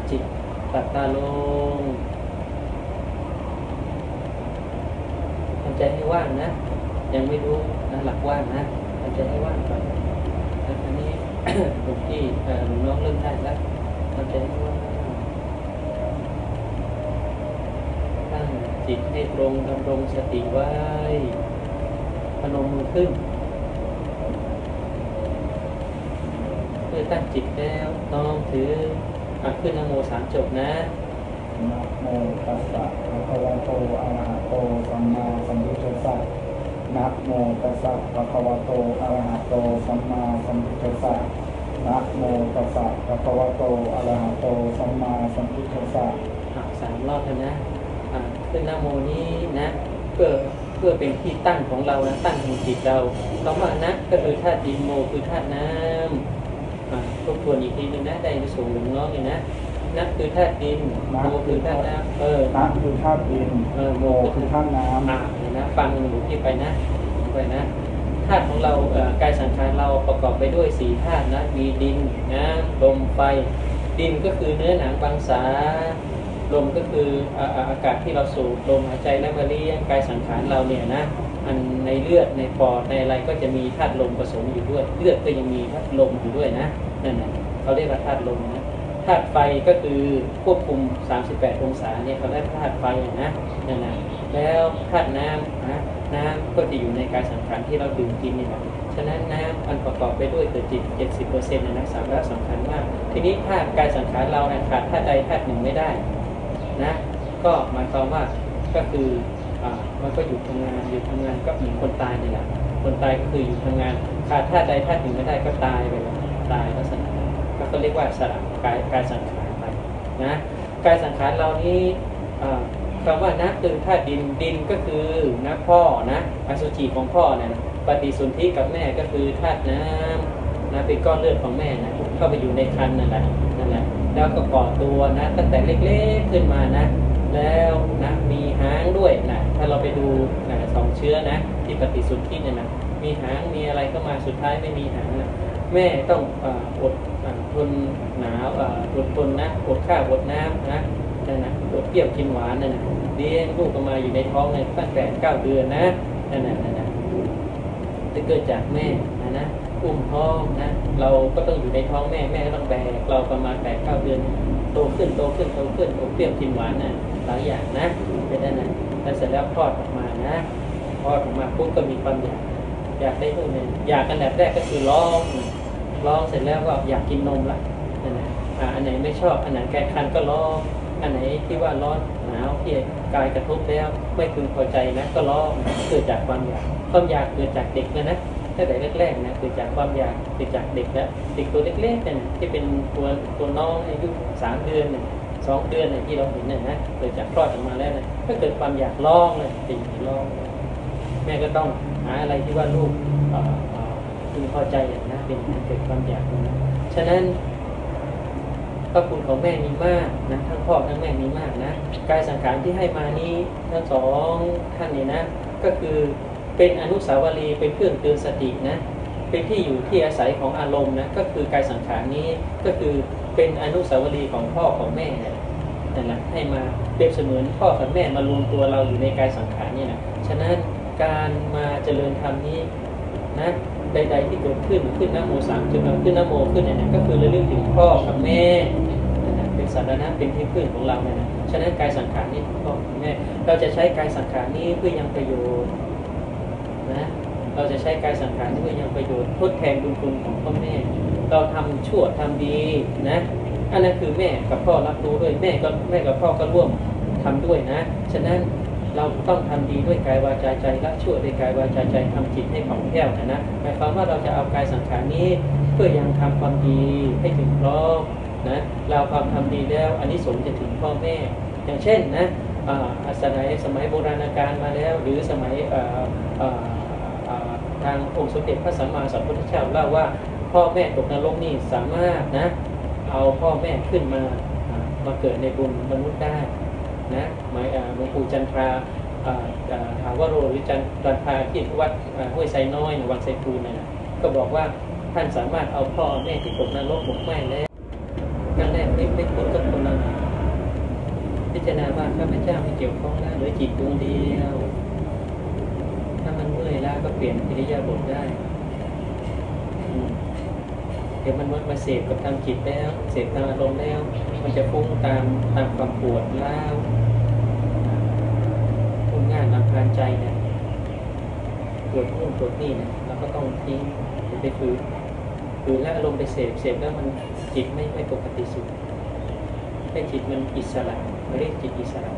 จิตตัดตาลงทำใจให้ว่างนะยังไม่รู้นะหลักว่างนะทำใจให้ว่างก่อนอันนี้ หลวงพี่หลวงน้องเริ่มได้แล้วทำใจให้ว่างตั้งจิตให้ตรงดำรงสติไว้พนมมือขึ้นเมื่อตั้งจิตแล้วน้อมถือขึ้นนะโม3 จบนะนะโมตัสสะภะคะวะโตอะระหะโตสัมมาสัมพุทธัสสะนะโมตัสสะภะคะวะโตอะระหะโตสัมมาสัมพุทธัสสะนะโมตัสสะภะคะวะโตอะระหะโตสัมมาสัมพุทธัสสะ3 รอบแล้วนะขึ้นนะโมนี้นะเพื่อเป็นที่ตั้งของเรานะตั้งของจิตเราคำว่านะก็คือธาตุดินโมคือธาตุน้ำทบทวนอีกทีนึงนะได้สูงหลวงน้องนี่นะนะคือธาตุดินโมคือธาตุน้ำนะคือธาตุดินโมคือธาตุน้ำนะฟังหลวงพี่ไปนะธาตุของเรากายสังขารเราประกอบไปด้วย4 ธาตุนะมีดินน้ำลมไฟดินก็คือเนื้อหนังมังสาลมก็คืออากาศที่เราสูดลมหายใจและมาเลี้ยงกายสังขารเราเนี่ยนะอันในเลือดในปอดในอะไรก็จะมีธาตุลมผสมอยู่ด้วยเลือดก็ยังมีธาตุลมอยู่ด้วยนะนั่นแหละเขาเรียกว่าธาตุลมนะธาตุไฟก็คือควบคุม38 องศาเนี่ยเขาเรียกธาตุไฟนะนั่นแหละแล้วธาตุน้ำนะน้ำก็จะอยู่ในกายสังขารที่เราดื่มกินนี่แหละฉะนั้นน้ำอันประกอบไปด้วยตัวจิต 70% นะสาระสำคัญมากทีนี้ธาตุกายสังขารเราขาดธาตุใดธาตุหนึ่งไม่ได้นะก็หมายความว่าก็คือมันก็อยู่ทำงานก็เหมือนคนตายนี่แหละคนตายก็คืออยู่ทำงานขาดธาตุใดธาตุหนึ่งไม่ได้ก็ตายไปแล้วตายลักษณะก็เรียกว่าสละกายสังขารไปนะกายสังขารเรานี้คำว่านะคือธาตุดินก็คือนะพ่อนะอสุจิของพ่อนะปฏิสนธิกับแม่ก็คือธาตุน้ำนะเป็นก้อนเลือดของแม่นะเข้าไปอยู่ในครรภ์นั่นแหละแล้วก็ก่อตัวนะตั้งแต่เล็กๆขึ้นมานะแล้วนะมีหางด้วยนะถ้าเราไปดูนะ2 เชื้อนะที่ปฏิสนธิเนี่ยนะมีหางมีอะไรก็มาสุดท้ายไม่มีหางนะแม่ต้องอดทนหนาวอดทนนะอดข้าวอดน้ำนะอดเปรี้ยวกินหวานนั่นนะเลี้ยงลูกออกมาอยู่ในท้องในตั้งแต่9 เดือนนะนั่นจะเกิดจากแม่นะอุ้มท้องนะเราก็ต้องอยู่ในท้องแม่ก็ต้องแบกเราประมาณ8-9 เดือนโตขึ้นอดเปรี้ยวกินหวานนะหลายอย่างนะเป็นนั่นนะแล้วเสร็จแล้วคลอดออกมานะคลอดออกมาปุ๊บก็มีความอยากได้ลูกเนี่ยอยากกันแบบแรกก็คือร้องเสร็จแล้วก็อยากกินนมละนั่นนะอันไหนไม่ชอบอันไหนแก้คันก็ร้องอันไหนที่ว่าร้อนหนาวที่กายกระทบแล้วไม่พึงพอใจนะก็ร้องเกิดจากความอยากเกิดจากเด็กนะตั้งแต่แรกๆนะเกิดจากความอยากเกิดจากเด็กแล้วเด็กตัวเล็กๆเนี่ยที่เป็นตัวน้องอายุ3 เดือนเนี่ย2 เดือนเนี่ยที่เราเห็นเนี่ยนะเกิดจากคลอดออกมาแล้วนะก็เกิดความอยากร้องเลยติดร้องแม่ก็ต้องหาอะไรที่ว่าลูกพึงพอใจนะเป็นเกิดความอยากนะฉะนั้นพระคุณของแม่มีมากนะทั้งพ่อทั้งแม่มีมากนะกายสังขารที่ให้มานี้ทั้ง2 ท่านนี่นะก็คือเป็นอนุสาวรีย์เป็นเครื่องเตือนสตินะเป็นที่อยู่ที่อาศัยของอารมณ์นะก็คือกายสังขารนี้ก็คือเป็นอนุสาวรีย์ของพ่อของแม่นั่นแหละให้มาเปรียบเสมือนพ่อกับแม่มารวมตัวเราอยู่ในกายสังขารนี่นะฉะนั้นการมาเจริญธรรมนี้นะใดๆที่เกิดขึ้นนะโม3 จนขึ้นนะโมขึ้นเนี่ยก็คือระลึกถึงพ่อกับแม่เป็นสารณะเป็นที่พึ่งของเราเนี่ยนะฉะนั้นกายสังขารนี้พ่อแม่เราจะใช้กายสังขารนี้เพื่อยังประโยชน์นะเราจะใช้กายสังขารนี้เพื่อยังประโยชน์ทดแทนบุญคุณของพ่อแม่เราทำชั่วทำดีนะอันนั้นคือแม่กับพ่อรับรู้ด้วยแม่กับพ่อก็ร่วมทำด้วยนะฉะนั้นเราต้องทำดีด้วยกายวาจาใจละชั่วด้วยกายวาจาใจทำจิตให้ผ่องแผ้วนะหมายความว่าเราจะเอากายสังขารนี้เพื่อยังทำความดีให้ถึงพร้อมนะเราความทำดีแล้วอานิสงส์จะถึงพ่อแม่อย่างเช่นนะสมัยโบราณกาลมาแล้วหรือสมัยทางองค์สมเด็จพระสัมมาสัมพุทธเจ้าเล่าว่าพ่อแม่ตกนรกนี่สามารถนะเอาพ่อแม่ขึ้นมาเกิดในบุญมนุษย์ได้นะหมายหลวงปู่จันทราถาวโรหรือจันทราที่วัดห้วยไซน้อยวังไซปูนนะก็บอกว่าท่านสามารถเอาพ่อแม่ที่ตกนรกหมกไหม้แล้วนั่นแหละไม่พ้นกับคนละ จารณาว่าข้าพเจ้าไม่เกี่ยวข้องแล้วเหลือจิตดวงเดียวถ้ามันเมื่อยล้าก็เปลี่ยนอิริยาบถได้เดี๋ยวมันมาเสพกับทางจิตแล้วเสพทางอารมณ์แล้วมันจะฟุ้งตามความปวดร้าวฟุ้งง่านรำคาญใจเนี่ยปวดนู่นปวดนี่เนี่ยเราก็ต้องทิ้งไปฝืนแล้วอารมณ์ไปเสพแล้วมันจิตไม่ปกติสุขให้จิตมันอิสระเรียกจิตอิสระ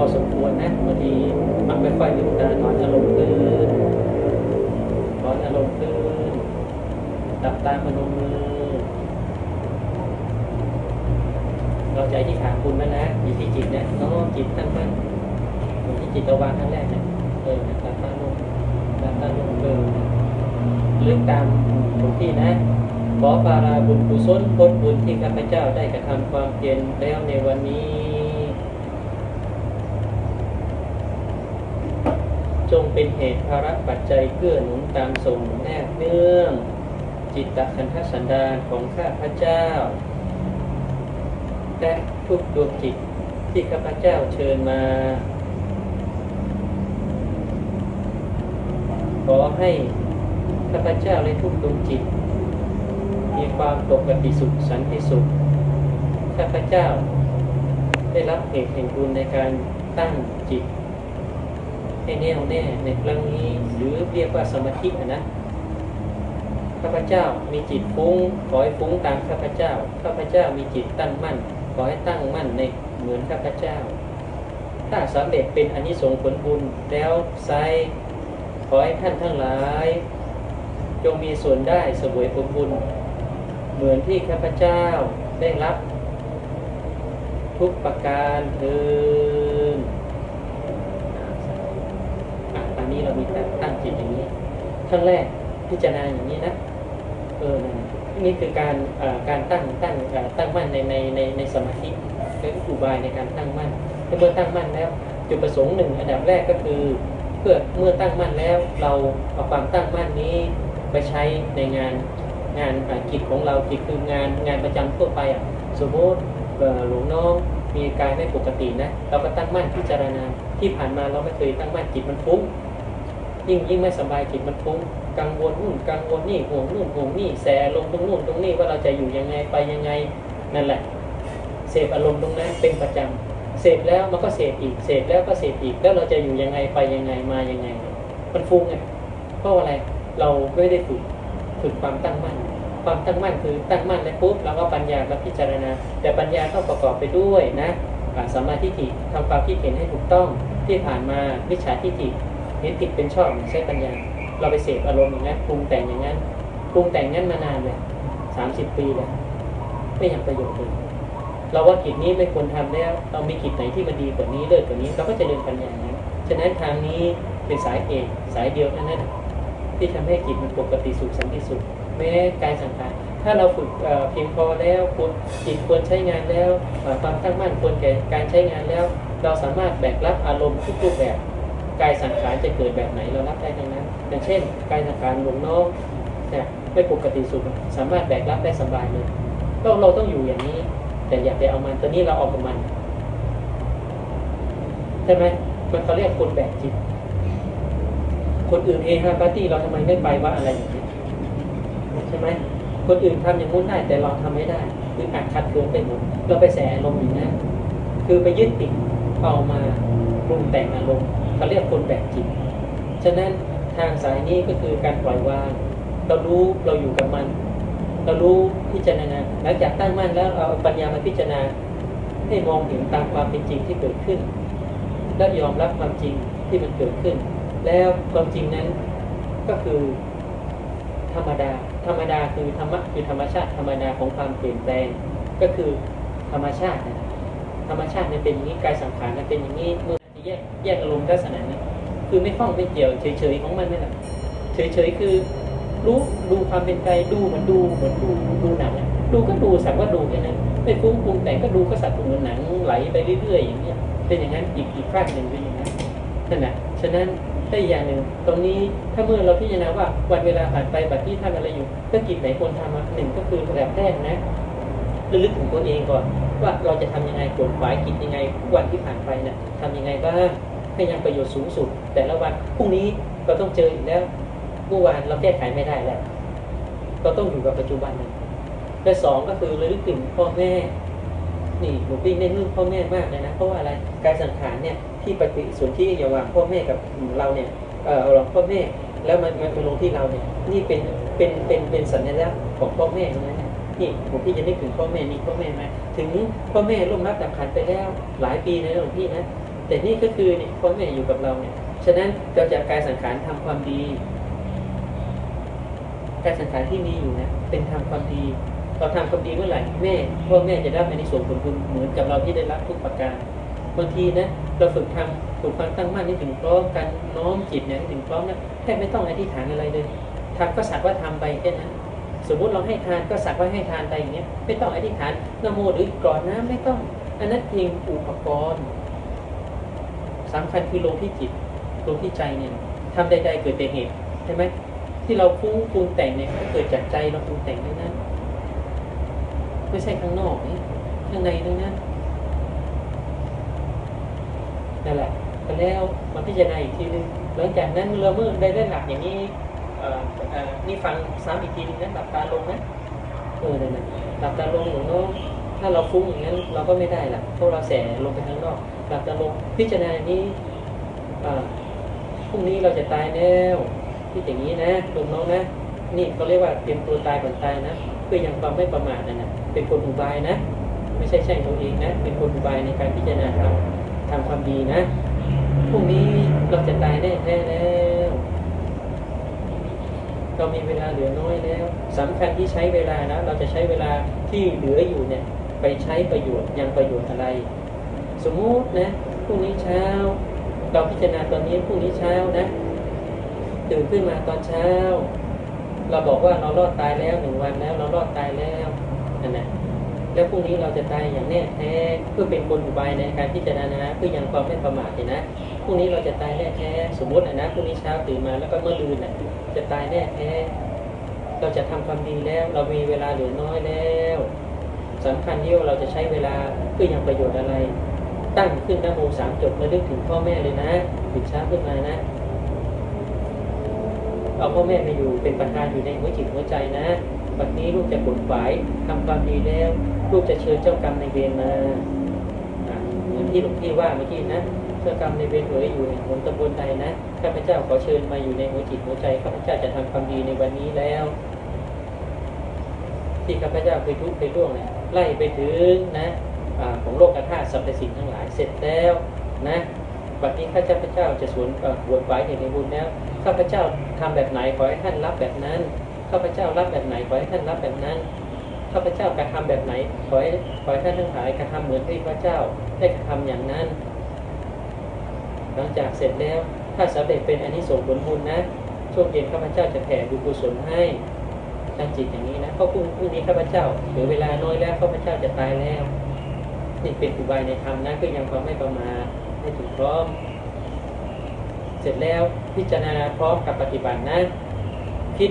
พอสมควรนะบางทีมันไม่ค่อยลืมตาถอนอารมณ์ขึ้นดับตาพนมมือเราใจที่ฐานคุณนะอยู่ที่จิตนะจิตตั้งมั่นอยู่ที่จิตเราวางครั้งแรกนะดับตาลงลึกตามตรงที่นะขอปาราบุญกุศลผลบุญที่ข้าพเจ้าได้กระทำความเพียรแล้วในวันนี้จงเป็นเหตุภาระปัจจัยเกื้อหนุนตามส่งแนบเนื่องจิตตขันธสันดานของข้าพเจ้าและทุกดวงจิตที่ข้าพเจ้าเชิญมาขอให้ข้าพเจ้าและทุกดวงจิตมีความปกติสุขสันติสุขข้าพเจ้าได้รับเหตุแห่งบุญในการตั้งจิตให้แน่วแน่ในครั้งนี้หรือเรียกว่าสมาธินะข้าพเจ้ามีจิตฟุ้งขอให้ฟุ้งตามข้าพเจ้าข้าพเจ้ามีจิตตั้งมั่นขอให้ตั้งมั่นในเหมือนข้าพเจ้าถ้าสำเร็จเป็นอานิสงส์ผลบุญแล้วไซขอให้ท่านทั้งหลายจงมีส่วนได้เสวยผลบุญเหมือนที่ข้าพเจ้าได้รับทุกประการเถิดอันนี้เรามีแต่ตั้งจิตอย่างนี้ขั้นแรกพิจารณาอย่างนี้นะนี่คือการตั้งมั่นในสมาธิเป็นอุบายในการตั้งมั่นเมื่อตั้งมั่นแล้วจุดประสงค์หนึ่งอันดับแรกก็คือเมื่อตั้งมั่นแล้วเราเอาความตั้งมั่นนี้ไปใช้ในงานกิจของเรากิจคืองานประจำทั่วไปสมมติหลวงน้องมีกายไม่ปกตินะเราก็ตั้งมั่นพิจารณาที่ผ่านมาเราไม่เคยตั้งมั่นจิตมันฟุ้งยิ่งไม่สบายจิตมันฟุ้งกังวลนู่นกังวลนี่ห่วงนู่นห่วงนี่แสลงตรงนู่นตรงนี้ว่าเราจะอยู่ยังไงไปยังไงนั่นแหละเสพอารมณ์ตรงนั้นเป็นประจำเสพแล้วมันก็เสพอีกเสพแล้วก็เสพอีกแล้วเราจะอยู่ยังไงไปยังไงมายังไงมันฟุ้งไงเพราะอะไรเราไม่ได้ฝึกความตั้งมั่นความตั้งมั่นคือตั้งมั่นแล้วปุ๊บเราก็ปัญญามาพิจารณาแต่ปัญญาต้องประกอบไปด้วยนะสัมมาทิฏฐิทำความคิดเห็นให้ถูกต้องที่ผ่านมามิจฉาทิฏฐิเห็นผิดเป็นชอบใช้ปัญญาเราไปเสพอารมณ์อย่างนั้นปรุงแต่งอย่างนั้นปรุงแต่งนั้นมานานเลย30 ปีเลยไม่ยังประโยชน์เลยเราว่ากิจนี้ไม่ควรทำแล้วเรามีกิจไหนที่มันดีกว่านี้เลิศกว่านี้เราก็จะเดินปัญญานั้นฉะนั้นทางนี้เป็นสายเอกสายเดียวเท่านั้นที่ทำให้จิตมันปกติสุขสันติสุขแม้กายสังขารถ้าเราฝึกเพียงพอแล้วจิตควรใช้งานแล้วความตั้งมั่นควรแก่การใช้งานแล้วเราสามารถแบกรับอารมณ์ทุกรูปแบบกายสังขารจะเกิดแบบไหนเรารับได้ทั้งนั้นอย่างเช่นกายสังขารหลงน้องเนี่ยไม่ปกติสุขสามารถแบกรับได้สบายเลยเราต้องอยู่อย่างนี้แต่อย่าไปเอามันตอนนี้เราออกกับมันใช่ไหมมันเขาเรียกคนแบกจิตคนอื่นเฮฮาปาร์ตี้เราทำไมไม่ไปว่าอะไรอย่างนี้ใช่ไหมคนอื่นทำอย่างนู้นได้แต่เราทำไม่ได้คืออัดขัดเกินไปหมดเราไปแสอารมณ์อย่างนั้นคือไปยึดติดเอามาปรุงแต่งอารมณ์เขาเรียกคนแบกจิตฉะนั้นทางสายนี้ก็คือการปล่อยวางเรารู้เราอยู่กับมันเรารู้พิจารณาหลังจากตั้งมั่นแล้วเอาปัญญามาพิจารณาให้มองเห็นตามความเป็นจริงที่เกิดขึ้นและยอมรับความจริงที่มันเกิดขึ้นแล้วความจริงนั้นก็คือธรรมดาคือธรรมะคือธรรมชาติธรรมดาของความเปลี่ยนแปลงก็คือธรรมชาติมันเป็นอย่างนี้กายสังขารมันเป็นอย่างนี้เมื่อแยกอารมณ์ลักษณะนี้ คือไม่คล้องไม่เกี่ยวเฉยๆของมันนั่นแหละเฉยๆคือรู้ดูความเป็นไปดูเหมือนดูหนังดูก็ดูสักว่าดูแค่นั้นไม่ฟุ้งปรุงแต่งก็ดูก็สักเหมือนหนังไหลไปเรื่อยๆอย่างเงี้ยเป็นอย่างนั้นอีกฝากหนึ่งเป็นอย่างนั้นนั่นแหละฉะนั้นได้อย่างหนึ่งตรงนี้ถ้าเมื่อเราพิจารณาว่าวันเวลาผ่านไปบัดที่ท่านอะไรอยู่ก็กิจไหนควรทำหนึ่งก็คือแบบแรกนะระลึกถึงตัวเองก่อนว่าเราจะทำยังไงขวนขวายกิจยังไงวันที่ผ่านไปเนี่ยทำยังไงบ้างให้ยังประโยชน์สูงสุดแต่ละวันพรุ่งนี้เราต้องเจออีกแล้วเมื่อวานเราแก้ไขไม่ได้แล้วเราต้องอยู่กับปัจจุบันนะและสองก็คือระลึกถึงพ่อแม่นี่หลวงพี่เน้นเรื่องพ่อแม่มากเลยนะเพราะว่าอะไรการสังขารเนี่ยที่ปฏิสนธิระหว่างพ่อแม่กับเราเนี่ยเราพ่อแม่แล้วมันลงที่เราเนี่ยนี่เป็นสัญลักษณ์ของพ่อแม่นะนี่หลวงพี่จะนึกถึงพ่อแม่นี่พ่อแม่ไหมถึงพ่อแม่ร่วมรับดับขันไปแล้วหลายปีนะหลวงพี่นะแต่นี่ก็คือเนี่ยพ่อแม่อยู่กับเราเนี่ยฉะนั้นเราจะกายสังขารทำความดีกายสังขารที่มีอยู่นะเป็นทำความดีเราทำความดีเมื่อไหร่พ่อแม่จะได้ในส่วนผลบุญเหมือนกับเราที่ได้รับทุกประการบางทีนะเราฝึกทำฝึกความตั้งมั่นให้ถึงพร้อมกันน้อมจิตเนี่ยให้ถึงพร้อมนะแค่ไม่ต้องอธิษฐานอะไรเลยทำก็สักว่าทำไปแค่นั้นสมมุติเราให้ทานก็สักว่าให้ทานไปอย่างเงี้ยไม่ต้องอธิษฐานนะโมหรือกรอนน้ำไม่ต้องอันนั้นเพียงอุปกรณ์สำคัญคือลงที่จิตลงที่ใจเนี่ยทำใดๆเกิดแต่เหตุใช่ไหมที่เราฟุ้งปรุงแต่งเนี่ยก็เกิดจากใจเราปรุงแต่งด้วยนั้นไม่ใช่ข้างนอกนี่ข้างในด้วยนั้นนั่นแหละแล้วมาพิจารณาอีกทีนึงหลังจากนั้นเราเมื่อได้หลักอย่างนี้นี่ฟังซ้ำอีกทีนึงนะหลับตาลงนะนั่นหลับตาลงหรือว่าถ้าเราฟุ้งอย่างนั้นเราก็ไม่ได้ล่ะเพราะเราแสลงไปข้างนอกหลับตาลงพิจารณาอย่างนี้พรุ่งนี้เราจะตายแล้วที่อย่างนี้นะลุงน้องนะนี่เขาเรียกว่าเตรียมตัวตายก่อนตายนะเพื่อยังความไม่ประมาทนะเป็นคนอุบายนะไม่ใช่ตัวเองนะเป็นคนอุบายในการพิจารณาทำความดีนะพรุ่งนี้เราจะตายแน่แล้วเรามีเวลาเหลือน้อยแล้วสำคัญที่ใช้เวลานะเราจะใช้เวลาที่เหลืออยู่เนี่ยไปใช้ประโยชน์ยังประโยชน์อะไรสมมุตินะพรุ่งนี้เช้าเราพิจารณาตอนนี้พรุ่งนี้เช้านะตื่นขึ้นมาตอนเช้าเราบอกว่าเรารอดตายแล้ว1 วันแล้วเรารอดตายแล้วนั่นแหละแล้วพรุ่งนี้เราจะตายอย่างแน่แท้เพื่อเป็นกลอุบายในการพิจารณาเพื่อยังความไม่ประมาทนะพรุ่งนี้เราจะตายแน่แท้สมมตินะพรุ่งนี้เช้าตื่นมาแล้วก็เมื่อคืนจะตายแน่แท้เราจะทำความดีแล้วเรามีเวลาเหลือน้อยแล้วสำคัญที่ว่าเราจะใช้เวลาเพื่อยังประโยชน์อะไรตั้งขึ้นนะโม3 จบแล้วนึกถึงพ่อแม่เลยนะตื่นเช้าขึ้นมานะเอาพ่อแม่มาอยู่เป็นประธานอยู่ในหัวจิตหัวใจนะวันนี้ลูกจะขวนขวายทำความดีแล้วลูกจะเชิญเจ้ากรรมในเวรมาเหมือนที่หลวงพี่ว่าเมื่อกี้นะเจ้ากรรมในเวรเอ๋ยอยู่ในหัวตำบลใดนะข้าพเจ้าขอเชิญมาอยู่ในหัวจิตหัวใจข้าพเจ้าจะทำความดีในวันนี้แล้วที่ข้าพเจ้าเคยทุกข์เคยร่วงเนี่ยไล่ไปถึงนะของโลกธาตุสรรพสิ่งทั้งหลายเสร็จแล้วนะบัดนี้ข้าพเจ้าจะสวนขวนขวายในบุญแล้วข้าพเจ้าทำแบบไหนขอให้ท่านรับแบบนั้นข้าพเจ้ารับแบบไหนขอให้ท่านรับแบบนั้นข้าพเจ้ากระทำแบบไหนขอให้ท่านทั้งหลายกระทำเหมือนที่พระเจ้าได้กระทำอย่างนั้นหลังจากเสร็จแล้วถ้าสำเร็จเป็นอานิสงส์ผลบุญนะช่วงเย็นข้าพเจ้าจะแผ่บุญกุศลให้ตั้งจิตอย่างนี้นะเพราะพรุ่งนี้ข้าพเจ้าเหลือเวลาน้อยแล้วข้าพเจ้าจะตายแล้วนี่เป็นอุบายในธรรมนะเพื่อยังความไม่ประมาทให้ถึงพร้อมเสร็จแล้วพิจารณาพร้อมกับปฏิบัตินะคิด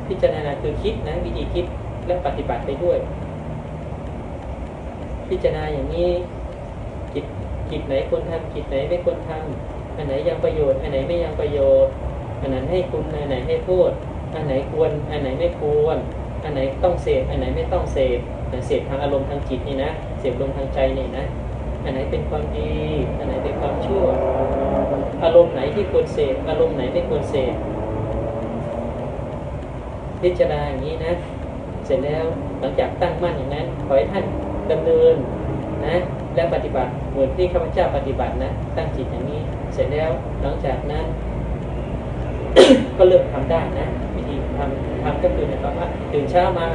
พิจารณาคือคิดนะวิธีคิดและปฏิบัติไปด้วยพิจารณาอย่างนี้กิจไหนควรทำกิจไหนไม่ควรทำอันไหนยังประโยชน์อันไหนไม่ยังประโยชน์อันไหนให้คุณอันไหนให้โทษอันไหนควรอันไหนไม่ควรอันไหนต้องเสพอันไหนไม่ต้องเสพเสพทางอารมณ์ทางจิตนี่นะเสพลมทางใจนี่นะอันไหนเป็นความดีอันไหนเป็นความชั่วอารมณ์ไหนที่ควรเสพอารมณ์ไหนไม่ควรเสพพิจารณาอย่างนี้นะเสร็จแล้วหลังจากตั้งมั่นอย่างนั้นขอให้ท่านดำเนินนะและปฏิบัติเหมือนที่ข้าพเจ้าปฏิบัตินะตั้งจิตอย่างนี้เสร็จแล้วหลังจากนั้น ก็เริ่มทำได้นะวิธีทำก็คือนะครับว่าตื่นเช้ามา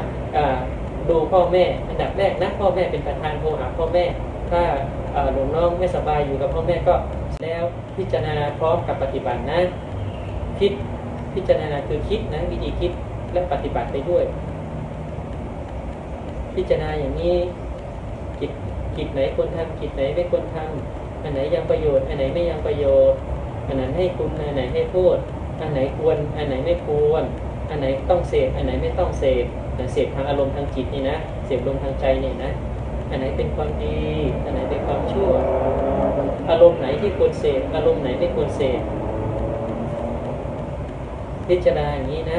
ดูพ่อแม่อันดับแรกนะพ่อแม่เป็นประธานโทรหาพ่อแม่ถ้าหลวงน้องไม่สบายอยู่กับพ่อแม่ก็ แล้วพิจารณาพร้อมกับปฏิบัตินะคิดพิจารณาคือคิดนะวิธีคิดและปฏิบัติไปด้วยพิจารณาอย่างนี้กิจไหนควรทำกิจไหนไม่ควรทำอันไหนยังประโยชน์อันไหนไม่ยังประโยชน์อันไหนให้คุณอันไหนให้โทษอันไหนควรอันไหนไม่ควรอันไหนต้องเสพอันไหนไม่ต้องเสพเสพทางอารมณ์ทางจิตนี่นะเสพลมทางใจนี่นะอันไหนเป็นความดีอันไหนเป็นความชั่วอารมณ์ไหนที่ควรเสพอารมณ์ไหนไม่ควรเสพพิจารณาอย่างนี้นะ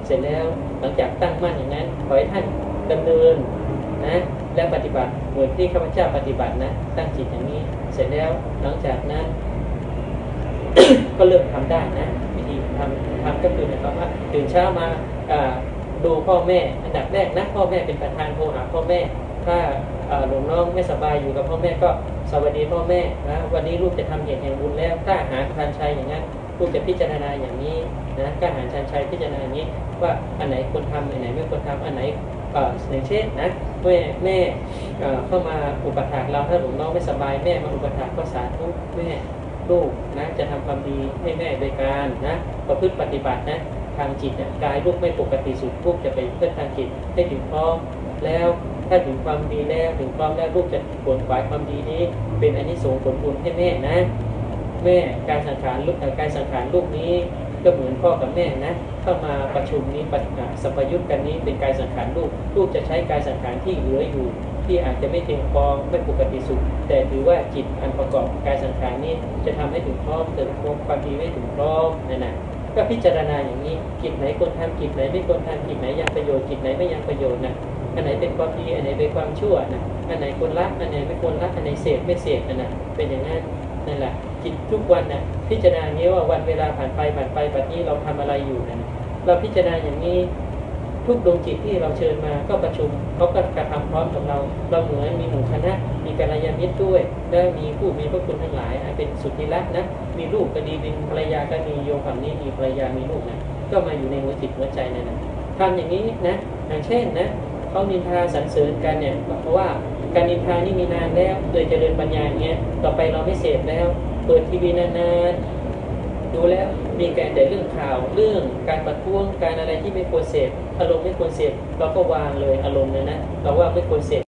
เสร็จแล้วหลังจากตั้งมั่นอย่างนั้นขอให้ท่านดำเนินนะและปฏิบัติเหมือนที่ข้าพเจ้าปฏิบัตินะตั้งจิตอย่างนี้เสร็จแล้วหลังจากนั้น ก็เริ่มทำได้นะวิธีทำก็คือหมายความว่าตื่นเช้ามาดูพ่อแม่อันดับแรกนะพ่อแม่เป็นประธานโทรหาพ่อแม่ถ้าหลวงน้องไม่สบายอยู่กับพ่อแม่ก็สวัสดีพ่อแม่นะวันนี้ลูกจะทำเหตุแห่งบุญแล้วถ้าหาทานชัยอย่างนั้นลูกจะพิจารณาอย่างนี้นะถ้าหาทานชัยพิจารณาอย่างนี้ว่าอันไหนควรทำอันไหนไม่ควรทำอันไหนอย่างเช่นนะแม่เข้ามาอุปถัมภ์เราถ้าหลวงน้องไม่สบายแม่มาอุปถัมภ์ก็สาธุแม่ลูกนะจะทำความดีให้แม่โดยการนะประพฤติปฏิบัตินะทางจิตนะกายลูกไม่ปกติสุดลูกจะไปเพื่อทางจิตให้ถึงพร้อมแล้วถ้าถึงความดีแล้วถึงพร้อมแล้วลูกจะผลฝ่ายความดีนี้เป็นอานิสงส์ผลบุญให้แม่นะแม่การสังขารลูกนี้ก็เหมือนพ่อกับแม่นะเข้ามาประชุมนี้สัพยุตกันนี้เป็นกายสังขารลูกจะใช้กายสังขารที่เหลืออยู่ที่อาจจะไม่เพียงพอไม่ปกติสุขแต่ถือว่าจิตอันประกอบกายสังขารนี้จะทำให้ถึงพร้อมเติมความดีไม่ถึงพร้อมนั่นนะก็พิจารณาอย่างนี้กิจไหนควรทำกิจไหนไม่ควรทำกิจไหนยังประโยชน์กิจไหนไม่ยังประโยชน์นะอันไหนเป็นความดีอันไหนเป็นความชั่วนะอันไหนควรละอันไหนไม่ควรละอันไหนเสพไม่เสพนะเป็นอย่างนั้นนั่นแหละจิตทุกวันนะพิจารณาอย่างนี้ว่าวันเวลาผ่านไปแบบนี้เราทำอะไรอยู่นะเราพิจารณาอย่างนี้ทุกดวงจิตที่เราเชิญมาก็ประชุมเขาก็กระทำพร้อมกับเราเหมือนมีหมู่คณะมีกัลยาณมิตรด้วยและมีผู้มีพระคุณทั้งหลายเป็นสุทธิรักนะมีลูกก็ดีเป็นภรรยาก็มีโยมฝั่งนี้มีภรรยามีลูกนะก็มาอยู่ในหัวจิตหัวใจนั่นนะทำอย่างนี้นะอย่างเช่นนะเขานินทาสรรเสริญกันเนี่ยเพราะว่าการนินทานี่มีนานแล้วโดยเจริญปัญญาอย่างเงี้ยต่อไปเราไม่เสพแล้วเปิดทีวีนานๆดูแล้วมีแต่เรื่องข่าวเรื่องการประท้วงการอะไรที่ไม่ควรเสพอารมณ์ไม่ควรเสพเราก็วางเลยอารมณ์นะเราว่าไม่ควรเสพ